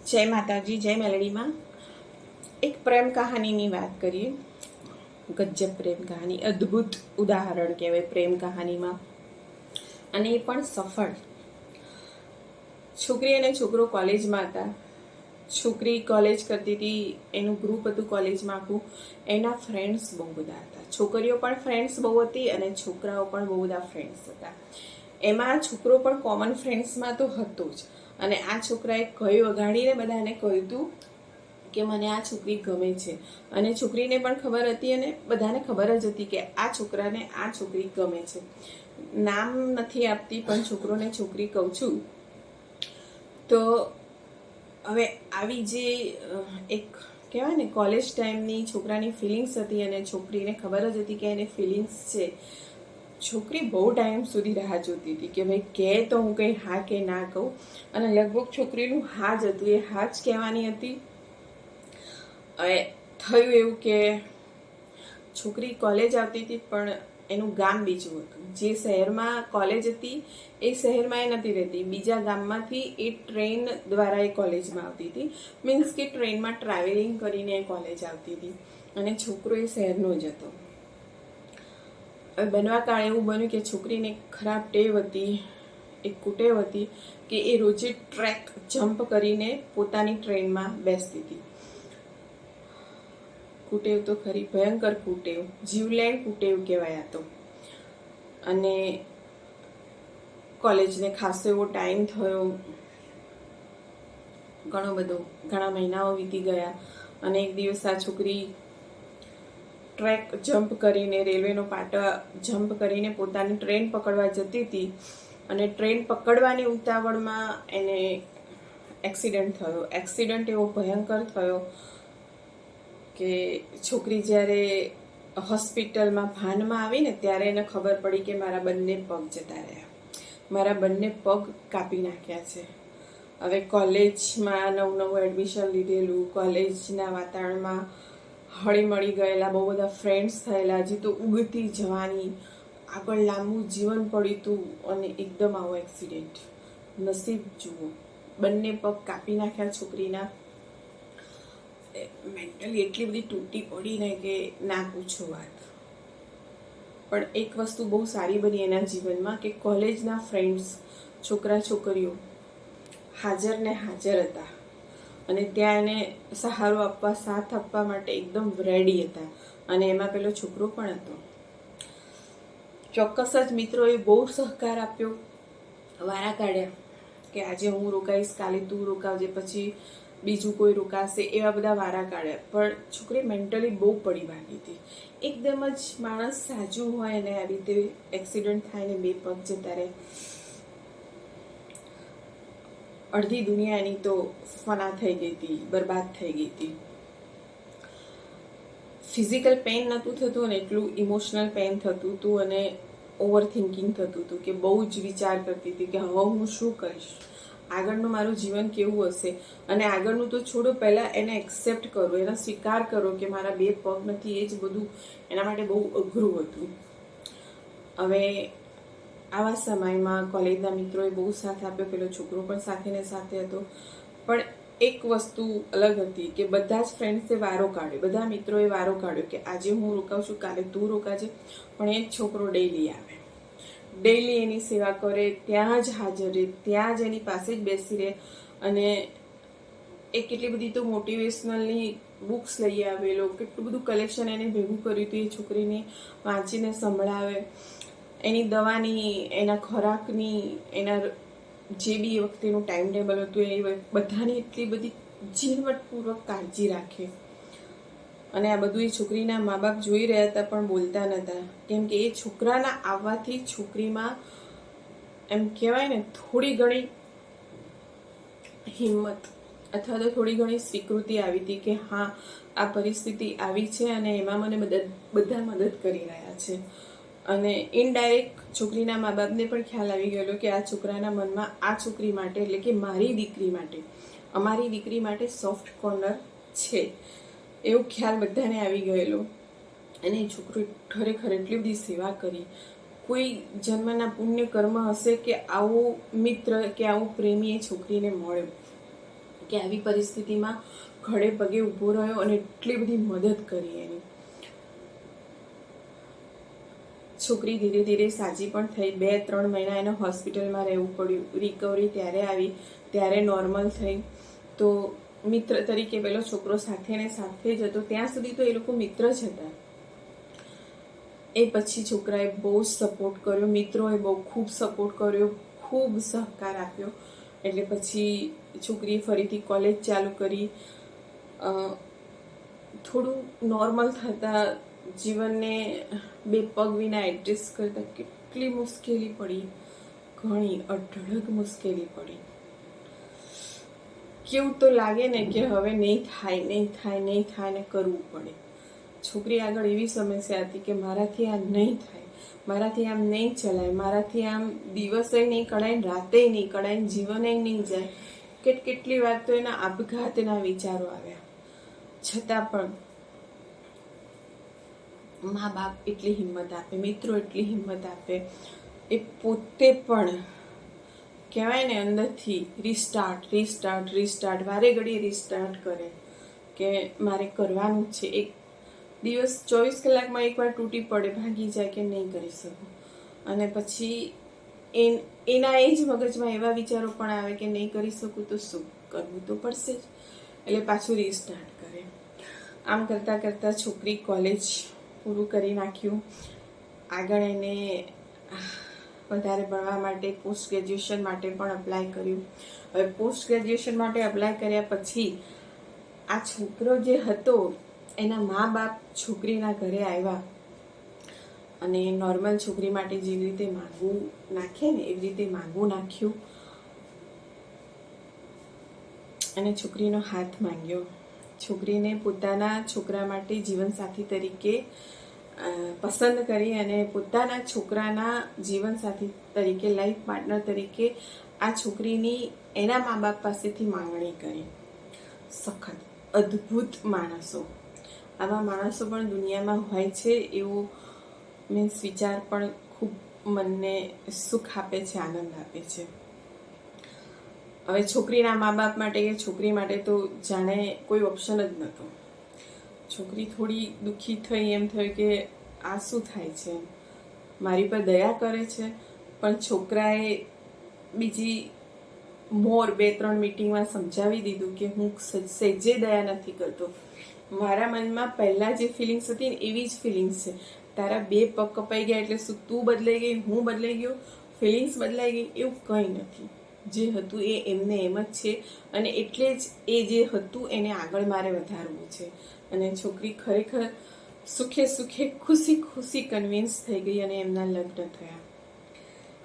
જય માતાજી, જય મેલડીમાં. એક પ્રેમ કહાનીની વાત કરીએ. ગજબ પ્રેમ કહાની, અદ્ભુત ઉદાહરણ કહેવાય પ્રેમ કહાનીમાં, અને એ પણ સફળ. છોકરી અને છોકરો કોલેજમાં હતા. છોકરી કોલેજ કરતી હતી, એનું ગ્રુપ હતું કોલેજમાં આખું. એના ફ્રેન્ડ્સ બહુ બધા હતા. છોકરીઓ પણ ફ્રેન્ડ્સ બહુ હતી અને છોકરાઓ પણ બહુ બધા ફ્રેન્ડ્સ હતા. એમાં છોકરો પણ કોમન ફ્રેન્ડ્સમાં તો હતો જ. અને આ છોકરાએ કહ્યું, વગાડીને બધાને કહ્યું હતું કે મને આ છોકરી ગમે છે. અને છોકરીને પણ ખબર હતી અને બધાને ખબર જ હતી કે આ છોકરાને આ છોકરી ગમે છે. નામ નથી આપતી, પણ છોકરોને છોકરી કહું છું. તો હવે આવી જે એક કહેવાય ને કોલેજ ટાઈમની છોકરાની ફિલિંગ્સ હતી અને છોકરીને ખબર જ હતી કે એને ફિલિંગ્સ છે. છોકરી બહુ ટાઈમ સુધી રાહ જોતી હતી કે ભાઈ કહે તો હું કંઈ હા કે ના કહું. અને લગભગ છોકરીનું હા જ હતું, એ હા જ કહેવાની હતી. હવે થયું એવું કે છોકરી કોલેજ આવતી હતી, પણ એનું ગામ બીજું હતું. જે શહેરમાં કોલેજ હતી એ શહેરમાં એ નથી રહેતી, બીજા ગામમાંથી એ ટ્રેન દ્વારા એ કોલેજમાં આવતી હતી. મીન્સ કે ટ્રેનમાં ટ્રાવેલિંગ કરીને એ કોલેજ આવતી હતી. અને છોકરો એ શહેરનો જ હતો. હવે બનવા કાળ એવું બન્યું કે છોકરીને ખરાબ ટેવ હતી, એક કુટેવ હતી કે એ રોજે ટ્રેક જમ્પ કરીને પોતાની ટ્રેનમાં બેસતી હતી. કુટેવ તો ખરી, ભયંકર કુટેવ, જીવલેણ કુટેવ કહેવાય આ તો. અને કોલેજને ખાસો એવો ટાઈમ થયો, ઘણા મહિનાઓ વીતી ગયા. અને એક દિવસ આ છોકરી ટ્રેક જમ્પ કરીને, રેલવેનો પાટા જમ્પ કરીને પોતાની ટ્રેન પકડવા જતી હતી. અને ટ્રેન પકડવાની ઉતાવળમાં એને એક્સિડન્ટ થયો. એક્સિડન્ટ એવો ભયંકર થયો કે છોકરી જ્યારે હોસ્પિટલમાં ભાનમાં આવીને ત્યારે એને ખબર પડી કે મારા બંને પગ જતા રહ્યા, મારા બંને પગ કાપી નાખ્યા છે. હવે કોલેજમાં નવું એડમિશન લીધેલું, કોલેજના વાતાવરણમાં હળી મળી ગયેલા, બહુ બધા ફ્રેન્ડ્સ થયેલા, હજી તો ઉગતી જવાની, આગળ લાંબુ જીવન પડ્યું હતું, અને એકદમ આવો એક્સિડન્ટ. નસીબ જુઓ, બંને પગ કાપી નાખ્યા છોકરીના. મેન્ટલી એટલી બધી તૂટી પડી ને કે ના પૂછો વાત. પણ એક વસ્તુ બહુ સારી બની એના જીવનમાં કે કોલેજના ફ્રેન્ડ્સ, છોકરા છોકરીઓ હાજર ને હાજર હતા. અને ત્યાં એને સહારો આપવા, સાથ આપવા માટે એકદમ રેડી હતા. અને એમાં પેલો છોકરો પણ હતો. ચોક્કસ જ મિત્રોએ બહુ સહકાર આપ્યો, વારા કાઢ્યા કે આજે હું રોકાઈશ, કાલે તું રોકાવજે, પછી બીજું કોઈ રોકાશે, એવા બધા વારા કાઢ્યા. પણ છોકરી મેન્ટલી બહુ પડી ભાગી હતી. એકદમ જ માણસ સાજું હોય ને આવી રીતે એક્સિડન્ટ થાય ને બે પગ જતા રહે, અડધી દુનિયા એની તો ફના થઈ ગઈ હતી, બરબાદ થઈ ગઈ હતી. ફિઝિકલ પેઇન નહોતું થતું અને એટલું ઇમોશનલ પેઇન થતું હતું. અને ઓવર થિંકિંગ થતું હતું કે બહુ જ વિચાર કરતી હતી કે હવે હું શું કરીશ, આગળનું મારું જીવન કેવું હશે. અને આગળનું તો છોડો, પહેલાં એને એક્સેપ્ટ કરો, એનો સ્વીકાર કરો કે મારા બે પગ નથી. એ જ બધું એના માટે બહુ અઘરું હતું. હવે આવા સમયમાં કોલેજના મિત્રોએ બહુ સાથ આપ્યો, પેલો છોકરો પણ સાથે ને સાથે હતો. પણ એક વસ્તુ અલગ હતી કે બધા જ ફ્રેન્ડ્સે વારો કાઢ્યો, બધા મિત્રોએ વારો કાઢ્યો કે આજે હું રોકાઉં છું, કાલે તું રોકાજે. પણ એ જ છોકરો ડેઈલી આવે, ડેઈલી એની સેવા કરે, ત્યાં જ હાજર રહે, ત્યાં જ એની પાસે જ બેસી રહે. અને એ કેટલી બધી તો મોટિવેશનલની બુક્સ લઈ આવેલો, કેટલું બધું કલેક્શન એને ભેગું કર્યું હતું એ છોકરીને વાંચીને સંભળાવે. એની દવાની, એના ખોરાકની, એના જે બી એ વખતેનું ટાઈમ ટેબલ હતું એ બધાની એટલી બધી ઝીણવટપૂર્વક કાળજી રાખે. અને આ બધું એ છોકરીના મા બાપ જોઈ રહ્યા હતા, પણ બોલતા નહોતા. કેમ કે એ છોકરાના આવવાથી છોકરીમાં એમ કહેવાય ને થોડી ઘણી હિંમત અથવા તો થોડી ઘણી સ્વીકૃતિ આવી હતી કે હા, આ પરિસ્થિતિ આવી છે અને એમાં મને બધા મદદ કરી રહ્યા છે. અને ઇનડાયરેક્ટ છોકરીના મા બાપને પણ ખ્યાલ આવી ગયેલો કે આ છોકરાના મનમાં આ છોકરી માટે, એટલે કે મારી દીકરી માટે, અમારી દીકરી માટે સોફ્ટ કોર્નર છે, એવો ખ્યાલ બધાને આવી ગયેલો. અને એ છોકરો ખરેખર એટલી બધી સેવા કરી. કોઈ જન્મના પુણ્ય કર્મ હશે કે આવો મિત્ર કે આવો પ્રેમી એ છોકરીને મળ્યો. કે આવી પરિસ્થિતિમાં ખડે પગે ઊભો રહ્યો અને એટલી બધી મદદ કરી એની. છોકરી ધીરે ધીરે સાજી પણ થઈ. 2-3 મહિના એને હોસ્પિટલમાં રહેવું પડ્યું. રિકવરી ત્યારે આવી, ત્યારે નોર્મલ થઈ. તો મિત્ર તરીકે પેલો છોકરો સાથે ને સાથે જ હતો. ત્યાં સુધી તો એ લોકો મિત્ર જ હતા. એ પછી છોકરાએ બહુ સપોર્ટ કર્યો, મિત્રોએ બહુ ખૂબ સપોર્ટ કર્યો, ખૂબ સહકાર આપ્યો. એટલે પછી છોકરીએ ફરીથી કોલેજ ચાલુ કરી. થોડું નોર્મલ થતાં જીવનને 2 પગ વિના એડજસ્ટ કરતાં કેટલી મુશ્કેલી પડી, ઘણી અઢળક મુશ્કેલી પડી. કેવું તો લાગે ને કે હવે નહીં થાય ને કરવું પડે. છોકરી આગળ એવી સમસ્યા હતી કે મારાથી આ નહીં થાય, મારાથી આમ નહીં ચલાય, મારાથી આમ દિવસે નહીં કઢાય, રાતે નહીં કઢાય, જીવને નહીં જાય. કેટલી વાર તો એના આપઘાતના વિચારો આવ્યા. છતાં પણ મા બાપ એટલી હિંમત આપે, મિત્રો એટલી હિંમત આપે, એ પોતે પણ કહેવાય ને અંદરથી રિસ્ટાર્ટ વારે ઘડીએ રિસ્ટાર્ટ કરે કે મારે કરવાનું જ છે. એક દિવસ 24 કલાકમાં એકવાર તૂટી પડે, ભાગી જાય કે નહીં કરી શકું. અને પછી એના એ જ મગજમાં એવા વિચારો પણ આવે કે નહીં કરી શકું તો શું, કરવું તો પડશે જ. એટલે પાછું રિસ્ટાર્ટ કરે. આમ કરતાં કરતાં છોકરી કોલેજ પૂરું કરી નાખ્યું. આગળ એને વધારે ભણવા માટે પોસ્ટ ગ્રેજ્યુએશન માટે પણ અપ્લાય કર્યું. હવે પોસ્ટ ગ્રેજ્યુએશન માટે અપ્લાય કર્યા પછી આ છોકરો જે હતો એના મા બાપ છોકરીના ઘરે આવ્યા અને નોર્મલ છોકરી માટે જેવી રીતે માગવું નાખે ને એવી રીતે માગવું નાખ્યું અને છોકરીનો હાથ માંગ્યો. છોકરીને પોતાના છોકરા માટે જીવનસાથી તરીકે પસંદ કરી અને પોતાના છોકરાના જીવનસાથી તરીકે, લાઈફ પાર્ટનર તરીકે આ છોકરીની એના મા બાપ પાસેથી માંગણી કરી. સખત અદ્ભુત માણસો, આવા માણસો પણ દુનિયામાં હોય છે એવો વિચાર પણ ખૂબ મનને સુખ આપે છે, આનંદ આપે છે. હવે છોકરીના મા બાપ માટે કે છોકરી માટે તો જાણે કોઈ ઓપ્શન જ નહોતો. છોકરી થોડી દુઃખી થઈ, એમ થયું કે આ શું થાય છે, મારી પર દયા કરે છે. પણ છોકરાએ બીજી 2-3 મીટિંગમાં સમજાવી દીધું કે હું સહેજે દયા નથી કરતો. મારા મનમાં પહેલાં જે ફિલિંગ્સ હતી ને એવી જ ફિલિંગ્સ છે. તારા 2 પગ કપાઈ ગયા એટલે શું તું બદલાઈ ગઈ, હું બદલાઈ ગયો, ફિલિંગ્સ બદલાઈ ગઈ, એવું કંઈ નથી. જે હતું એ એમને એમ જ છે અને એટલે જ એ જે હતું એને આગળ મારે વધારવું છે. અને છોકરી ખરેખર સુખે ખુશી કન્વિન્સ થઈ ગઈ અને એમના લગ્ન થયા.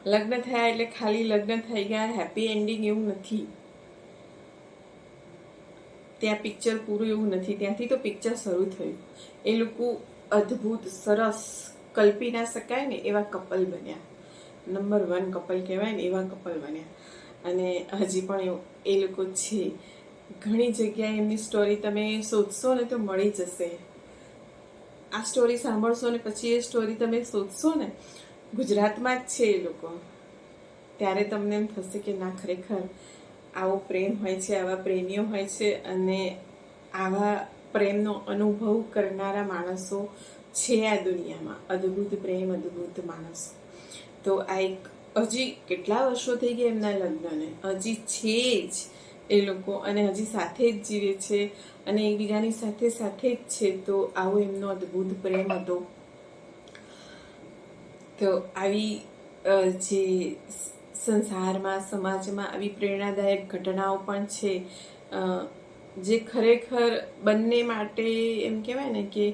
લગ્ન થયા એટલે ખાલી લગ્ન થઈ ગયા, હેપી એન્ડિંગ એવું નથી. ત્યાં પિક્ચર પૂરું એવું નથી, ત્યાંથી તો પિક્ચર શરૂ થયું. એ લોકો અદ્ભુત, સરસ, કલ્પી ના શકાય ને એવા કપલ બન્યા. નંબર 1 કપલ કહેવાય ને એવા કપલ બન્યા. અને હજી પણ એ લોકો છે. ઘણી જગ્યાએ એમની સ્ટોરી તમે શોધશો ને તો મળી જશે. આ સ્ટોરી સાંભળશો ને પછી એ સ્ટોરી તમે શોધશો ને, ગુજરાતમાં જ છે એ લોકો, ત્યારે તમને એમ થશે કે ના ખરેખર આવો પ્રેમ હોય છે, આવા પ્રેમીઓ હોય છે અને આવા પ્રેમનો અનુભવ કરનારા માણસો છે આ દુનિયામાં. અદ્ભુત પ્રેમ, અદ્ભુત માણસો. તો આ એક હજી કેટલા વર્ષો થઈ ગયા એમના લગ્નને, હજી છે જ એ લોકો અને હજી સાથે જ જીવે છે અને એકબીજાની સાથે જ છે. તો આવો એમનો અદ્ભુત પ્રેમ હતો. તો આવી જે સંસારમાં, સમાજમાં આવી પ્રેરણાદાયક ઘટનાઓ પણ છે જે ખરેખર બંને માટે એમ કહેવાય ને કે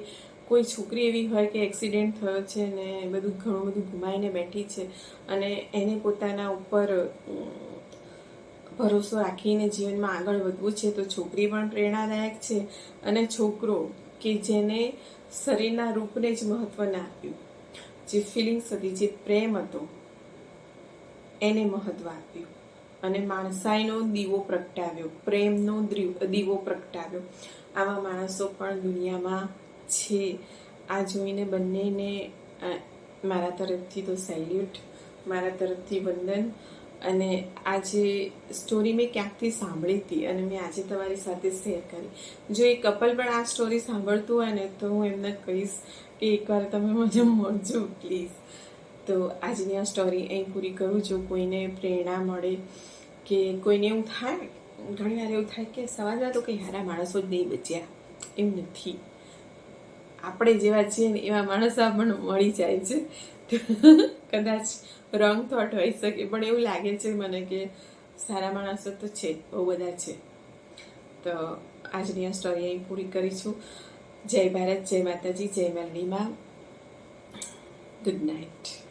કોઈ છોકરી એવી હોય કે એક્સિડન્ટ થયો છે ને ઘણું બધું ગુમાવીને બેઠી છે અને એને પોતાના ઉપર ભરોસો રાખીને જીવનમાં આગળ વધવું છે, તો છોકરી પણ પ્રેરણાદાયક છે અને છોકરો કે જેને શરીરના રૂપને જ મહત્વ ના આપ્યું, જે ફિલિંગ્સ હતી, જે પ્રેમ હતો એને મહત્વ આપ્યું અને માણસાઈનો દીવો પ્રગટાવ્યો, પ્રેમનો દીવો પ્રગટાવ્યો. આવા માણસો પણ દુનિયામાં છે. આ જોઈને બંનેને મારા તરફથી તો સેલ્યુટ, મારા તરફથી વંદન. અને આજે સ્ટોરી મેં ક્યાંકથી સાંભળી હતી અને મેં આજે તમારી સાથે શેર કરી. જો એ કપલ પણ આ સ્ટોરી સાંભળતું હોય ને તો હું એમને કહીશ કે એકવાર તમે મને મળજો પ્લીઝ. તો આજની આ સ્ટોરી અહીં પૂરી કરું. જો કોઈને પ્રેરણા મળે કે કોઈને એવું થાય, ઘણી વાર એવું થાય કે સમાજમાં તો કંઈ સારા માણસો જ નહીં બચ્યા, એવું નથી. આપણે જેવા છીએ ને એવા માણસો આપણને મળી જાય છે. કદાચ રોંગ થોટ હોઈ શકે, પણ એવું લાગે છે મને કે સારા માણસો તો છે, બહુ બધા છે. તો આજની આ સ્ટોરી અહીં પૂરી કરીશું. જય ભારત, જય માતાજી, જય મેલડીમાં. Good night.